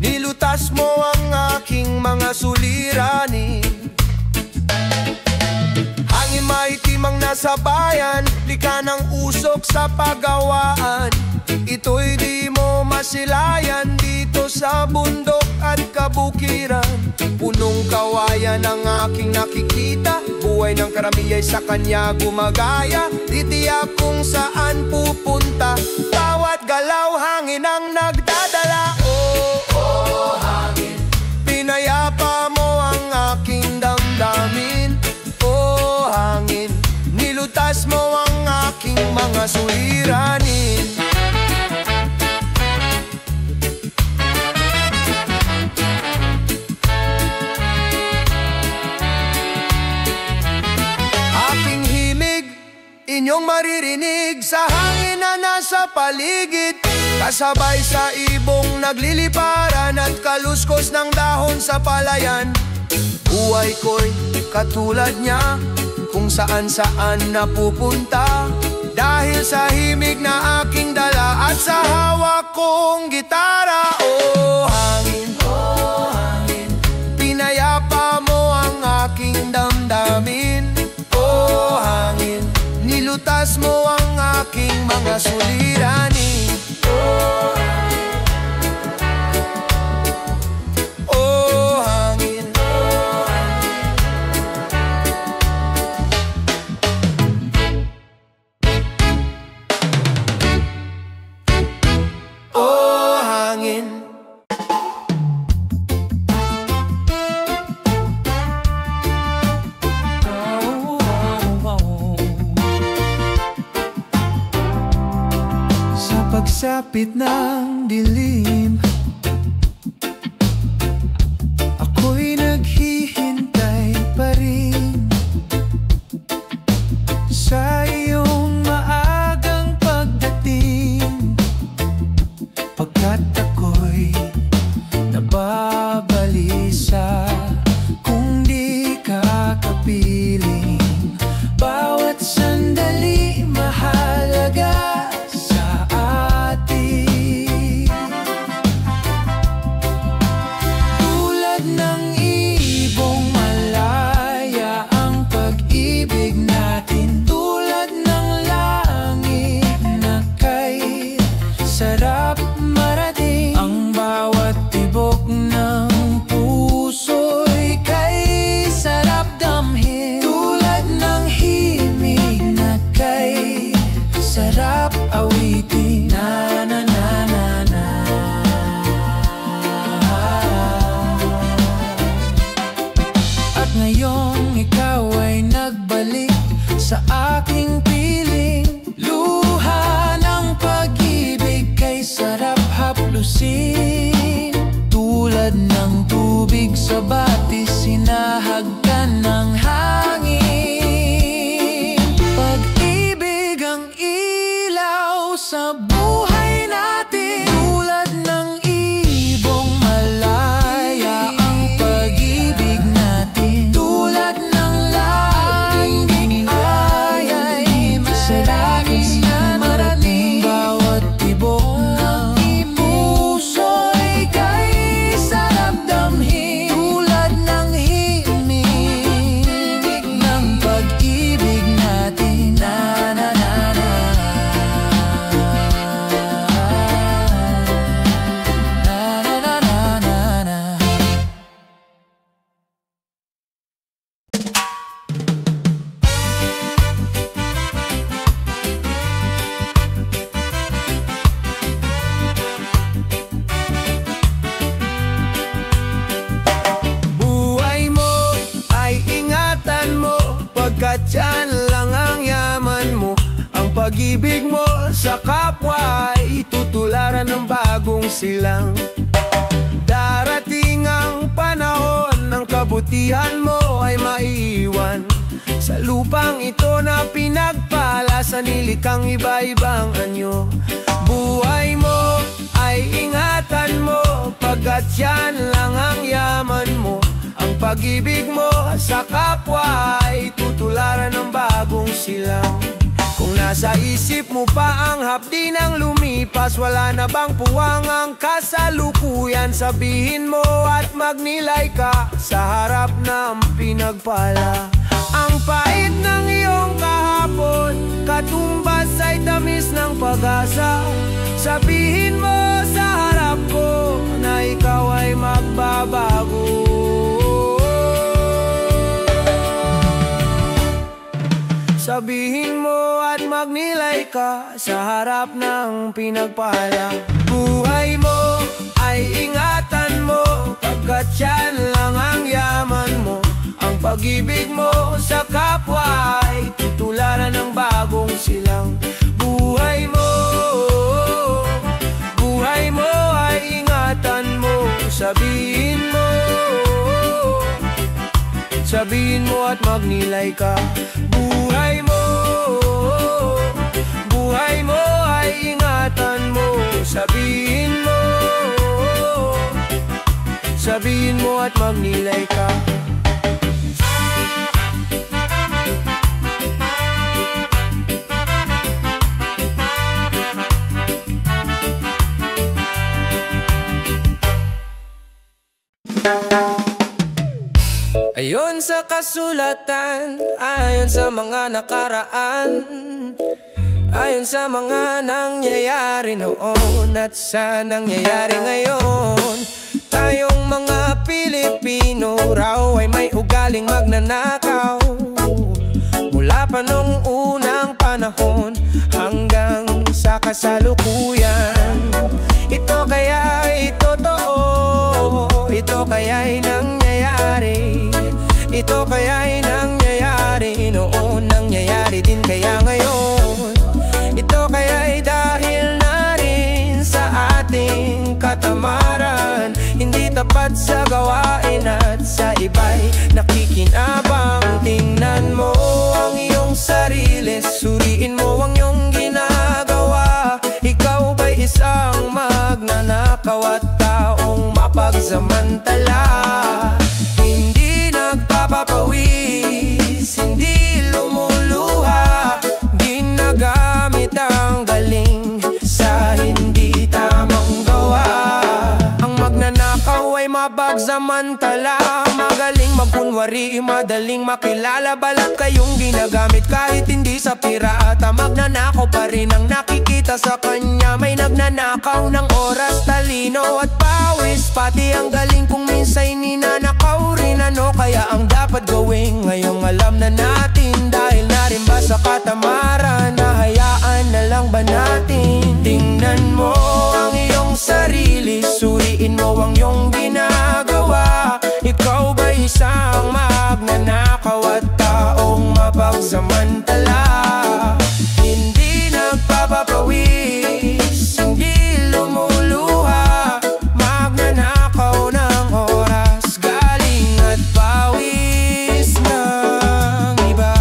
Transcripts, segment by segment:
Nilutas mo ang aking mga suliranin. Hangin maitim ang nasa bayan, lika ng usok sa paggawaan. Ito'y di mo masilayan dito sa bundok at kabukiran. Punong kawayan ang aking nakikita, buhay ng karamiyay sa kanya gumagaya. Titiyak kung saan pupunta, bawat galaw hangin ang nagdadala. Oh, hangin, pinayapa mo ang aking damdamin. Oh, hangin, nilutas mo ang aking mga suliranin. Aking himig, inyong maririnig sa hangin na nasa paligid. Kasabay sa ibong nagliliparan at kaluskos ng dahon sa palayan. Buhay ko'y katulad niya, kung saan-saan napupunta. Dahil sa himig na aking dala at sa hawak kong gitara. Oh, hangin, pinayapa mo ang aking damdamin. Oh, hangin, nilutas mo ang aking mga suliranin. Oh, hangin, oh, hangin. Sa pagsapit ng dilim, ako'y naghihintay pa rin sa iyong maagang pagdating. Pagkat ako'y nababalisa kung di ka kapiling. Bawat sandali mahalaga sa atin. Tulad ng ibong malaya ang pag-ibig natin. Tulad ng langit na kay sarap marating. Ang bawat tibok ng puso'y kay sarap damhin. Tulad ng himig na kay sarap awitin. Na na na na na. At ngayong ikaw ay nagbalik sa aking piling. Luha ng pag-ibig kay sarap haplusin. Tulad ng tubig sa batis, sinahag ka ng hangin. Pag-ibig ang ilaw sa buhay natin. Tulad ng ibong malaya ang pag-ibig natin. Tulad ng langit ay masarapin na marating. Bawat tibok ng puso'y kay sarap damhin. Tulad ng himig ng pag-ibig natin. Na na na na. Na na na na na na. Buhay mo ay ingatan mo, pagkat yan lang ang yaman mo. Ang pag-ibig mo sa kapwa ay tutularan ng bagong silang. Darating ang panahon ng kabutihan mo ay maiiwan sa lupang ito na pinagpala sa nilikang iba-ibang anyo. Buhay mo ay ingatan mo, pagkat yan lang ang yaman mo. Ang pag-ibig mo sa kapwa ay tutularan ng bagong silang. Kung nasa isip mo pa ang hapdi ng lumipas, wala na bang puwang ang kasalukuyan? Sabihin mo at magnilay ka sa harap ng pinagpala. Ang pait ng iyong kahapon, katumbas ay tamis ng pag-asa. Sabihin mo sa harap ko na ikaw ay magbabago. Sabihin mo at magnilay ka sa harap ng pinagpala. Buhay mo ay ingatan mo, pagkat yan lang ang yaman mo. Ang pag-ibig mo sa kapwa ay tutularan ng bagong silang. Buhay mo ay ingatan mo. Sabihin mo at magnilay ka. Buhay mo ay ingatan mo. Sabihin mo at magnilay ka. Ayon sa kasulatan, ayon sa mga nakaraan, ayon sa mga nangyayari noon at sa nangyayari ngayon, tayong mga Pilipino raw ay may ugaling magnanakaw. Mula pa nung unang panahon hanggang sa kasalukuyan. Ito kaya ay totoo, ito kaya ay nangyayari. Ito kaya'y nangyayari noon, nangyayari din kaya ngayon. Ito kaya'y dahil na rin sa ating katamaran, hindi tapat sa gawain at sa iba'y nakikinabang. Tingnan mo ang iyong sarili, suriin mo ang iyong ginagawa. Ikaw ba'y isang magnanakaw at taong mapagsamantala? Nagpapawis, hindi lumuluha, ginagamit ang galing sa hindi tamang gawa. Ang magnanakaw ay mapagsamantala, magaling magkunwari, madaling makilala. Balat kayong ginagamit kahit hindi sa pirata. Magnanakaw pa rin ang nakikita sa kanya. May nagnanakaw ng oras, talino at pawis, pati ang galing kung minsa'y ninanakaw rin. Ano kaya ang dapat gawin ngayong alam na natin? Dahil na rin ba sa katamaran, nahayaan na lang ba natin? Tingnan mo ang iyong sarili, suriin mo ang iyong ginagawa. Ikaw ba isang magnanakaw at taong mapagsamantala? Hindi nagpapapawis, hindi lumuluha, magnanakaw ng oras, galing at pawis ng iba.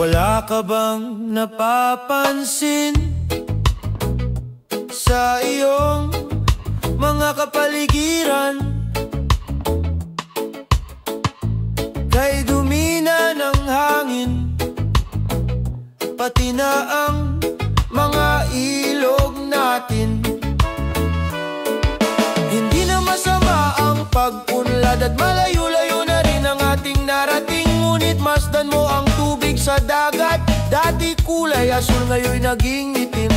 Wala ka bang napapansin sa iyong mga kapaligiran? Kay dumi na ng hangin, pati na ang mga ilog natin. Hindi na masama ang pag-unlad at malayo-layo na rin ang ating narating. Ngunit masdan mo ang tubig sa dagat, dati kulay asul, ngayon naging itim.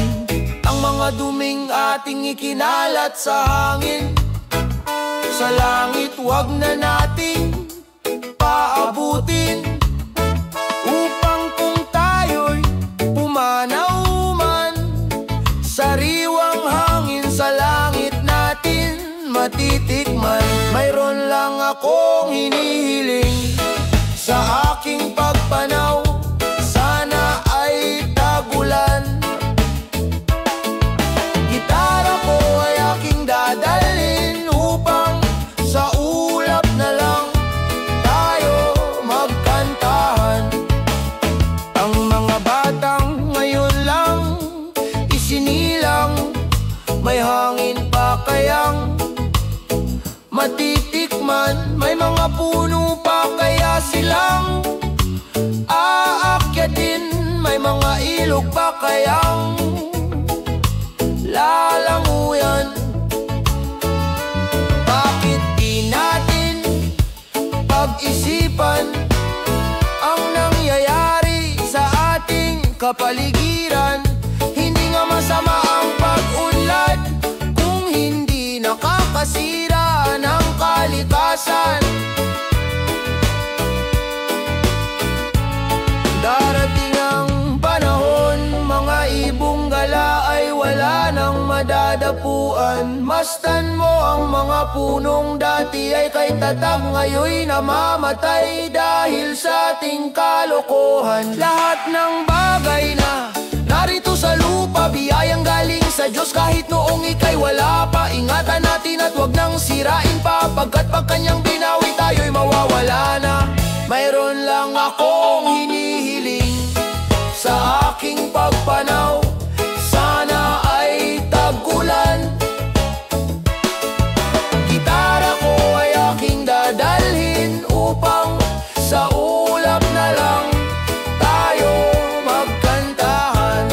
Ang mga duming ating ikinalat sa hangin, sa langit wag na nating paabutin. matitikman. Mayroon lang akong hinihiling sa aking pagpanaw, sana ay tagulan. Gitara ko ay aking dadalhin upang sa ulap na lang tayo magkantahan. Ang mga batang ngayon lang isinilang, may hangin pa kayang matitikman? May mga puno pa kaya silang aakyatin? May mga ilog pa kayang lalanguyan? Bakit di natin pag-isipan ang nangyayari sa ating kapaligiran? Hindi nga masama ang pag-unlad kung hindi nakakasira ng kalikasan. Darating ang panahon, mga ibong gala ay wala nang madadapuan. Mastan mo ang mga punong dati ay kay tatak, ngayon namamatay dahil sa ating kalokohan. Lahat ng bagay na narito sa lupa, biyayang galing sa Diyos. Kahit noong ika'y wala pa, ingatan natin at wag nang sirain pa, pagkat pag kanyang binawi tayo'y mawawala na. Mayroon lang akong hinihiling sa aking pagpanaw, sana ay tagulan. Gitara ko ay aking dadalhin upang sa ulap na lang tayo magkantahan.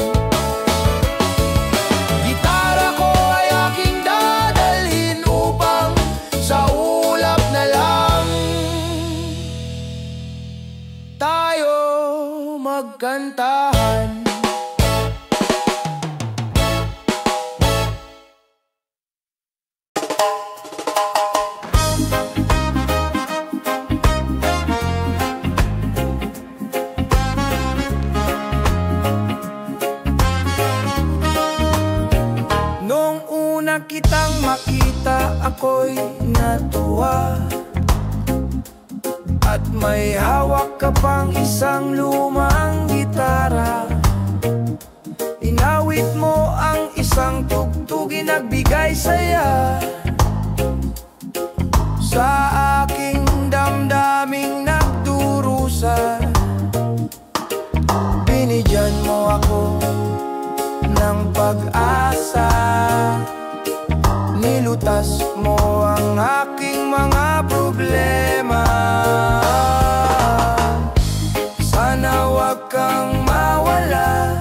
Gitara ko ay aking dadalhin upang sa ulap na lang tayo magkantahan. Nung una kitang makita, ako'y natuwa, at may hawak ka pang isang lumang gitara. Inawit mo ang isang tugtugin, nagbigay saya sa aking damdaming nagdurusa. Binigyan mo ako ng pag-asa, nilutas mo ang aking mga problema. Sana wag kang mawala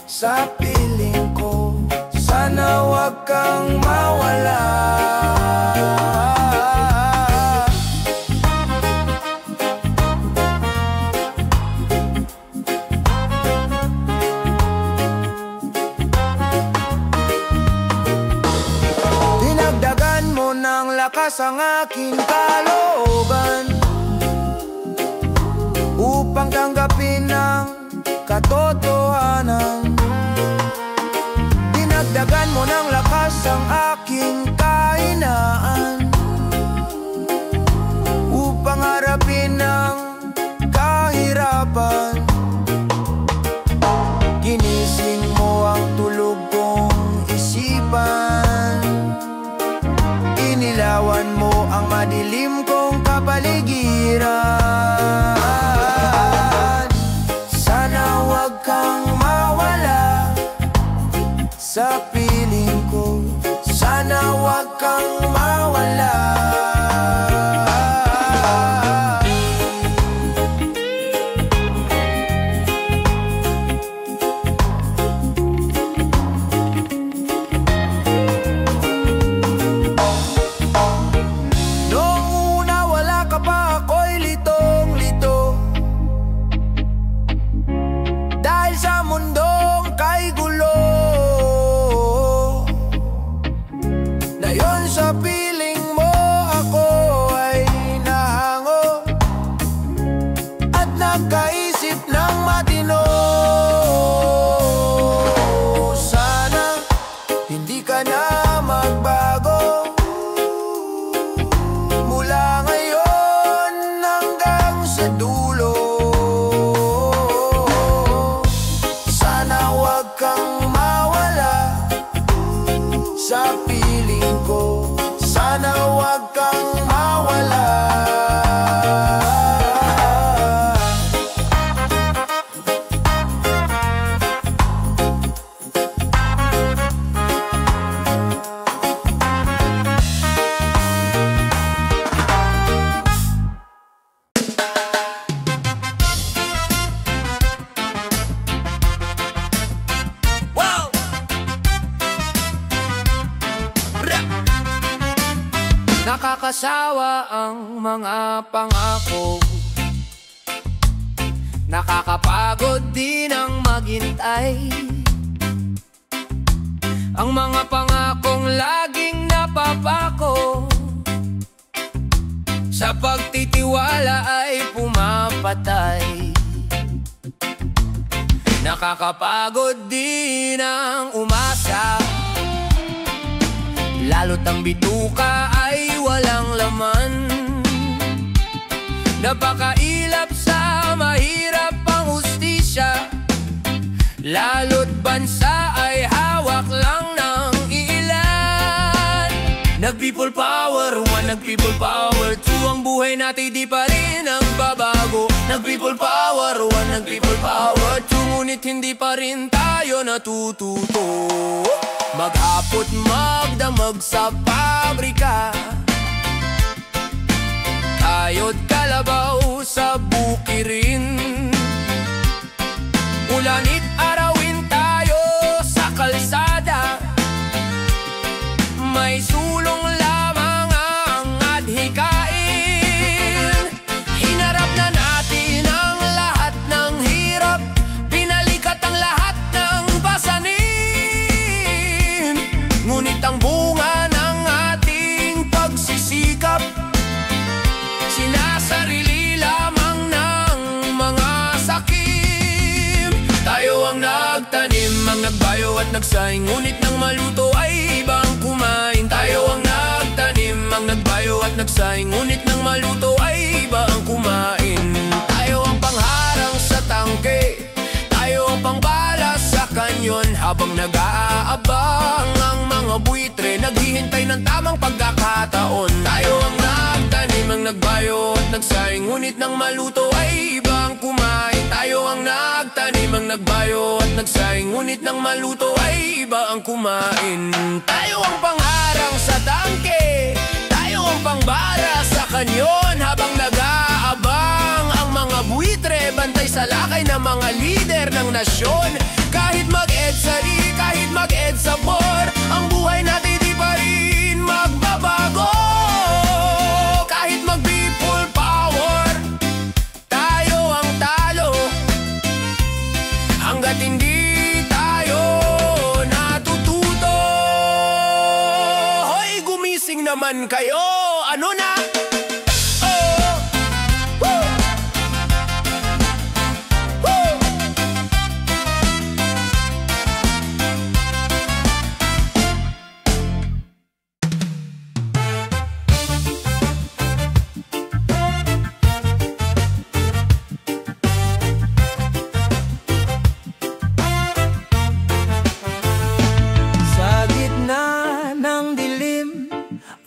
sa piling ko, sana wag kang mawala. Dinagdagan mo ng lakas ang aking kalooban upang tanggapin ang katotohanan. Dinagdagan mo ng lakas ang aking kahinaan upang harapin ang kahirapan. Ginising mo ang tulog kong isipan, inilawan mo ang madilim kong kapaligiran. Sana wag kang mawala sa piling ko, sana wag kang mawala. Noong una wala ka pa, ako'y litong-lito dahil sa mundong kay gulo. Ngayon sa piling mo ako ay nahango at nagkaisip ng matino. Sana hindi ka na magbago, sa piling ko. Sana wag kang mawala. Nakakasawa ang mga pangako, nakakapagod din ang maghintay. Ang mga pangakong laging napapako, sa pagtitiwala ay pumapatay. Nakakapagod din ang umasa, lalo't ang bituka ay walang laman. Napakailap sa mahirap ang hustisya, lalo't bansa ay hawak lang ng ilan. Nag-people power 1, nag-people power 2, ang buhay natin di pa rin ang babago. Nag-people power 1, nag-people power 2, ngunit hindi pa rin tayo natututo. Maghapot magdamag sa pabrika, tayo't kalabaw sa bukirin. Ulanit arawin tayo sa kalsada, may sulong lamang ang adhikain. Hinarap na natin ang lahat ng hirap, pinalikat ang lahat ng pasanin. Ngunit ang bunga ng ating pagsisikap, sinasarili lamang ng mga sakim. Tayo ang nagtanim, ang nagbayo at nagsaing, ngunit nang maluto ay ibang kumain. Tayo ang nagtanim, ang nagbayo at nagsaing, ngunit nang maluto ay iba ang kumain. Tayo ang pangharang sa tangke, tayo ang pangbala sa kanyon, habang nag-aabang ang mga buitre, naghihintay ng tamang pagkakataon. Tayo ang nagtanim, ang nagbayo at nagsaing, ngunit nang maluto ay ibang kumain. Tayo ang nagtanim, ang nagbayo at nagsaing, ngunit nang maluto ay iba ang kumain. Tayo ang pangharang sa tangke, tayo ang pangbala sa kanyon, habang nag-aabang ang mga buitre, bantay sa lakay ng mga lider ng nasyon. Kahit mag-EDSA-RI, kahit mag-EDSA-POR, ang buhay natin di pa rin magbabago. Kahit mag-people power, tayo ang talo, hanggat hindi tayo natututo. Hoy, gumising naman kayo! Ano na?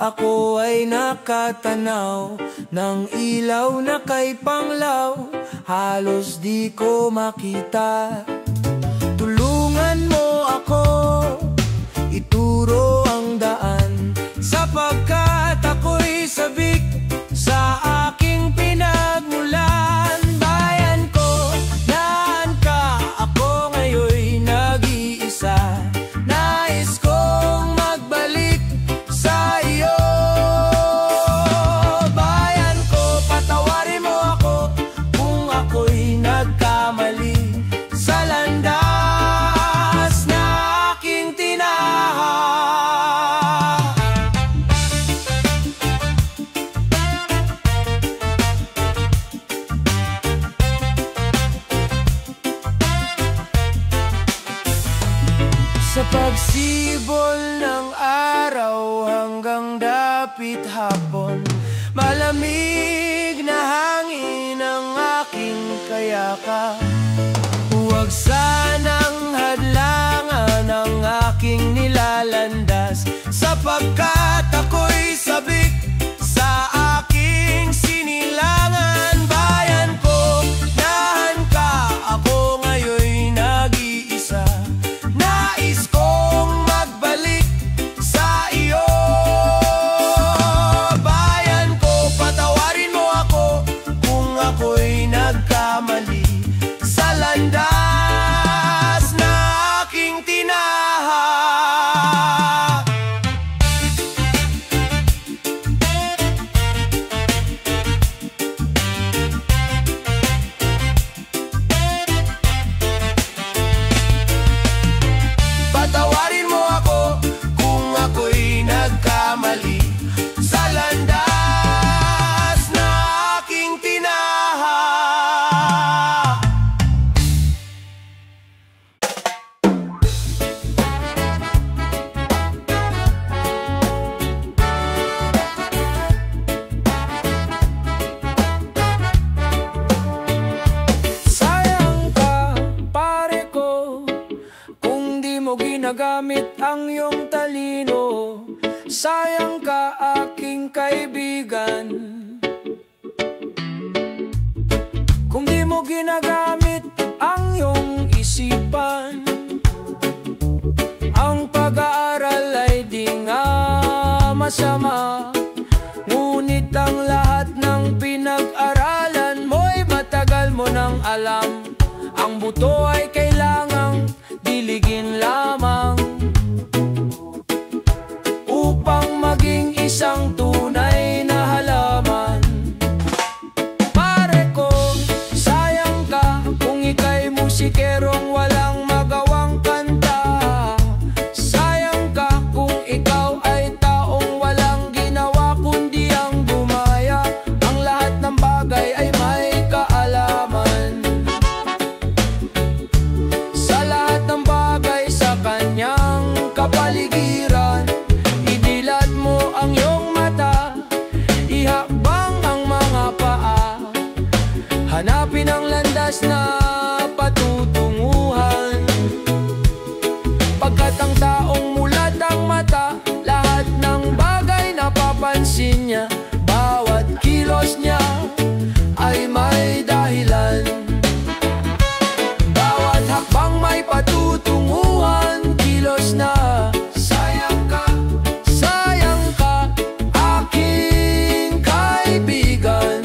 Ako ay nakatanaw ng ilaw na kay Panglaw, halos di ko makita. Tulungan mo ako, ituro ang daan, sapagkat ako'y sabik sa aking pinagmulan. Bayan ko, naan ka? Ako ngayon'y nag-iisa. Nais kong magbalik sa iyo. Bayan ko, patawarin mo ako kung ako'y nagkamali sa landas na aking tinaha. Sa pagsibol ng araw hanggang dapit hapon, malamig na hangin ang aking kayakap. Huwag sanang hadlangan ang aking nilalandas. sapagkat ako'y sabik sa aking sinilangan. Bayan ko, nahan ka, ako ngayon'y nag-iisa. Nais kong magbalik sa iyo. Bayan ko, patawarin mo ako kung ako'y nagkamali sa landas na aking tinaha. Patawarin mo ako kung ako'y nagkamali sa landas na aking tinaha. Sayang ka, pare ko, kung di mo ginagamit ang iyong talino. Sayang ka, aking kaibigan, kung di mo ginagamit ang iyong isipan. Ang pag-aaral ay di nga masama, ngunit ang lahat ng pinag-aralan mo'y matagal mo nang alam. Ang buto ay kailangang diligin lamang upang maging isang tunay na halaman. Pare ko, sayang ka kung ika'y musikerong walang magawang kanta. Sayang ka kung ikaw ay taong walang ginawa kundi ang gumaya. Ang lahat ng bagay ay may kaalaman. Sa lahat ng bagay sa kanyang kapaligiran, idilat mo ang iyong mata, ihakbang ang mga paa, hanapin ang landas na patutunguhan. Pagkat ang taong mulat ang mata, lahat ng bagay napapansin niya. Bawat kilos niya ay may dahilan. Bawat hakbang may patutunguhan, kilos na. Sayang ka, aking kaibigan.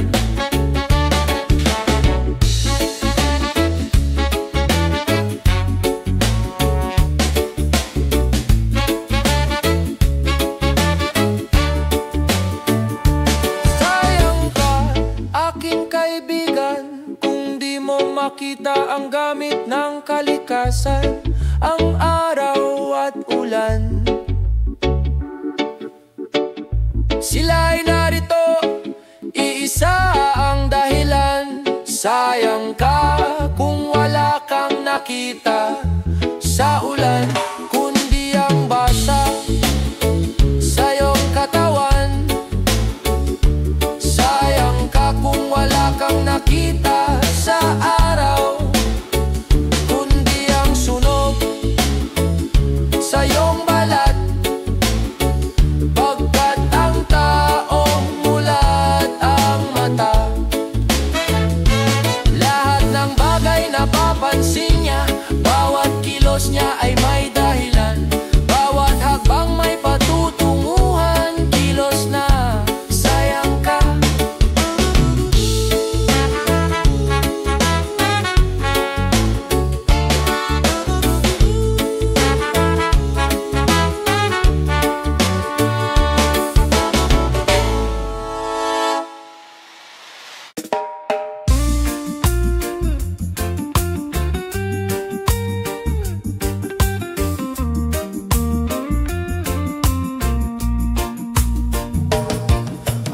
Sayang ka, aking kaibigan, kung di mo makita ang gamit ng kalikasan, ang araw at ulan. Sila ay narito, iisa ang dahilan. Sayang ka kung wala kang nakita sa ulan, kundi ang basa sa iyong katawan. Sayang ka kung wala kang nakita sa araw, kundi ang sunog sa iyong balat. Pagkat ang taong mulat ang mata, lahat ng bagay napapansin niya. Bawat kilos niya ay may dahilan. Bawat hakbang may patutunguhan, kilos na. Sayang ka.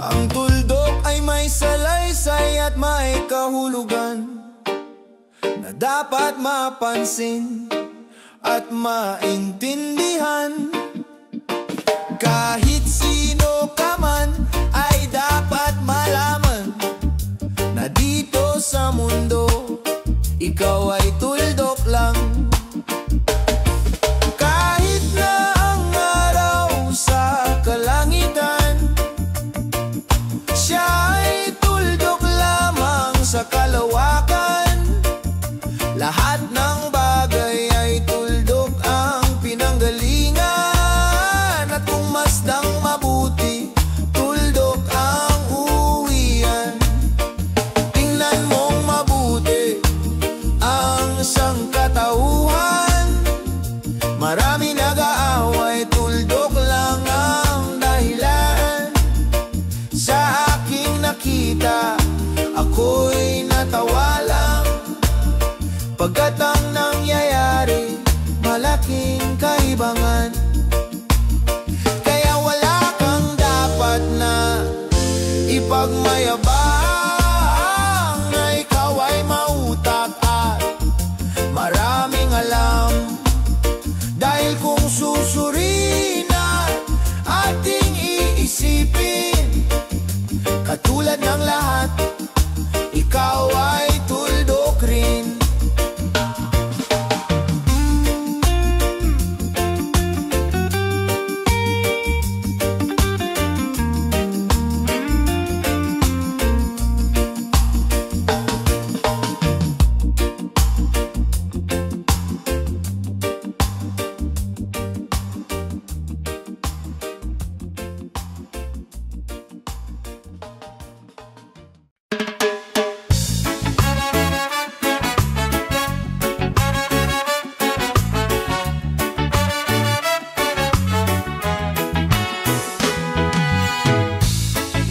Ang tuldok ay may salaysay at may kahulugan na dapat mapansin at maintindihan. Kahit sino ka man ay dapat malaman na dito sa mundo ikaw ay tuldok lang. Kahit na ang araw sa Huwag mayabang na ikaw ay mautak at maraming alam. Dahil kung susuriin at ating iisipin, katulad ng lahat, ikaw ay tuldok rin.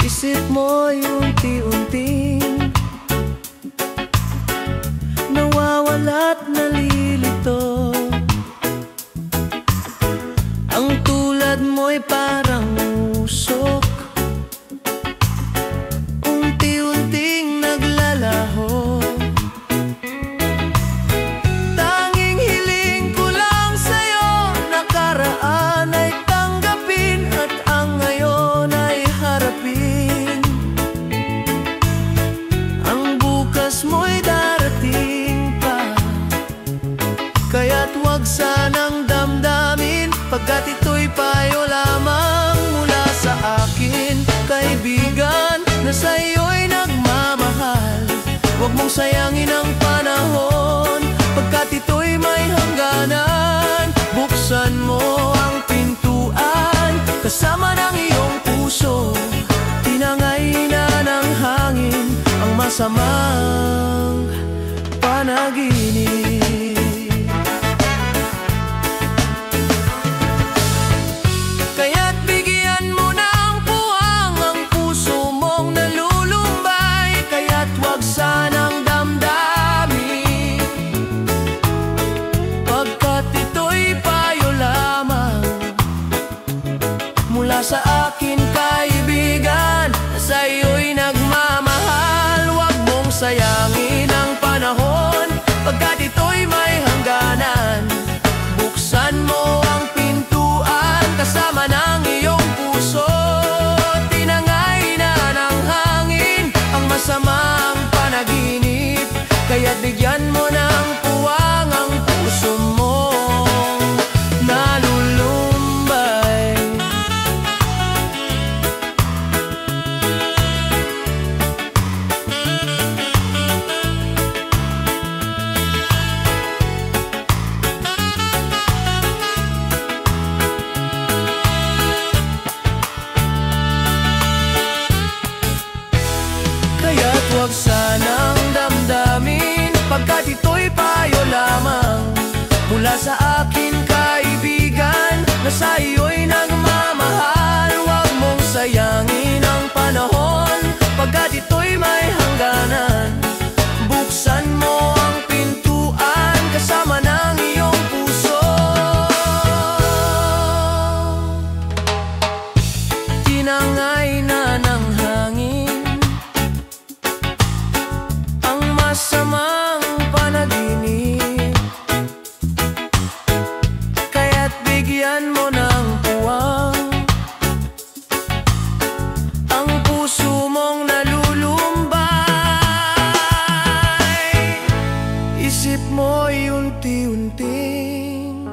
Isip mo'y unti-unting nawawala't nalilito. Ang tulad mo'y parang usok, unti-unting naglalaho. Tanging hiling ko lang sa'yo, nakaraan ay tanggapin at ang ngayon ay harapin. Ang bukas mo'y darating pa, kaya't huwag sanang damdamin, pagkat ito'y payo lamang mula sa akin. Kaibigan na sa'yo'y nagmamahal, huwag mong sayangin ang panahon, pagkat ito'y may hangganan. Buksan mo ang pintuan kasama ng iyong puso, tinangay na ng hangin ang masamang panaginip. Kaya't bigyan mo ng puwang ang puso mong nalulumbay, kaya't huwag sanang damdamin, pagkat ito'y payo lamang mula sa akin. Kaibigan na sa'yo'y nagmamahal, huwag mong sayangin ang panahon, pagkat ito'y may hangganan. Buksan mo ang pintuan kasama ng iyong puso, tinangay na ng hangin ang masamang panaginip. Kaya't bigyan mo ng puwang ang puso mong nalulumbay. Kaya't huwag sanang damdamin, pagkat ito'y payo lamang mula sa akin. Kaibigan na sa'yo'y nagmamahal, huwag mong sayangin ang panahon, pagkat ito'y may hangganan. Buksan mo ang pintuan kasama ng iyong puso, tinangay na ng hangin ang masamang panaginip. Kaya't bigyan mo ng puwang ang puso mong nalulumbay. Isip mo'y unti-unting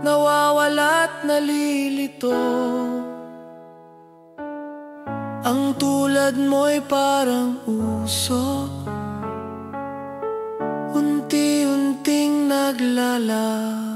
nawawala't nalilito. Ang tulad mo'y parang usok, unti-unting naglalaro.